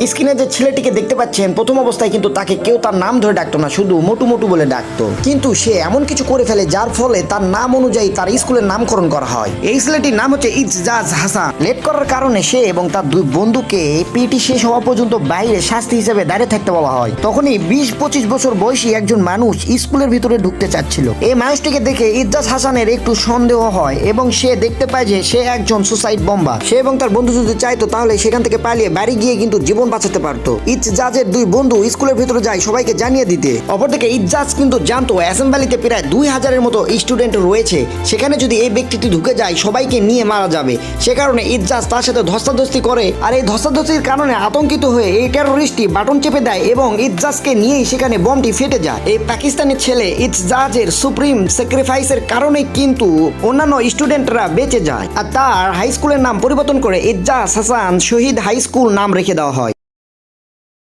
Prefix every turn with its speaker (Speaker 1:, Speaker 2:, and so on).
Speaker 1: স্ক্রিনে যে ছেলেটিকে দেখতে পাচ্ছেন প্রথম অবস্থায় কিন্তু তাকে কেউ তার নাম ধরে ডাকতো না, শুধু মোটু মোটু বলে ডাকতো। কিন্তু সে এমন কিছু করে ফেলে যার ফলে তার নাম অনুযায়ী তার স্কুলের নামকরণ করা হয়। এই ছেলেটির নাম হচ্ছে ইজাজ হাসান। লেট করার কারণে সে এবং তার দুই বন্ধুকে পিটি শেষ হওয়া পর্যন্ত বাইরে শাস্তি হিসেবে দাঁড়িয়ে থাকতে বলা হয়। তখনই 20-25 বছর বয়সী একজন মানুষ স্কুলের ভিতরে ঢুকতে চাচ্ছিল। এই মানুষটিকে দেখে ইজাজ হাসানের একটু সন্দেহ হয় এবং সে দেখতে পায় যে সে একজন সুসাইড বম্বার। সে এবং তার বন্ধু যদি চাইতো তাহলে সেখান থেকে পালিয়ে বাড়ি গিয়ে কিন্তু জীবন বাঁচাতে পারতো। ইজাজের দুই বন্ধু স্কুলের ভিতরে যায় সবাইকে জানিয়ে দিতে। অপরদিকে ইজাজ কিন্তু জানতো অ্যাসেম্বলিতে প্রায় 2000-এর মতো স্টুডেন্ট রয়েছে, সেখানে যদি এই ব্যক্তিটি ঢুকে যায় সবাইকে নিয়ে মারা যাবে। সে কারণে ইজাজ তার সাথে ধস্তাধস্তি করে, আর এই ধস্তাধস্তির কারণে আতঙ্কিত হয়ে এই টেররিস্টটি বাটন চেপে দেয় এবং ইজাজকে নিয়েই সেখানে বমটি ফেটে যায়। এই পাকিস্তানি ছেলে ইজাজের সুপ্রিম স্যাক্রিফাইসের কারণে কিন্তু অন্যান্য স্টুডেন্টরা বেঁচে যায়, আর তার হাই স্কুলের নাম পরিবর্তন করে ইজাজ হাসান শহীদ হাই স্কুল নাম রেখে দেওয়া হয়।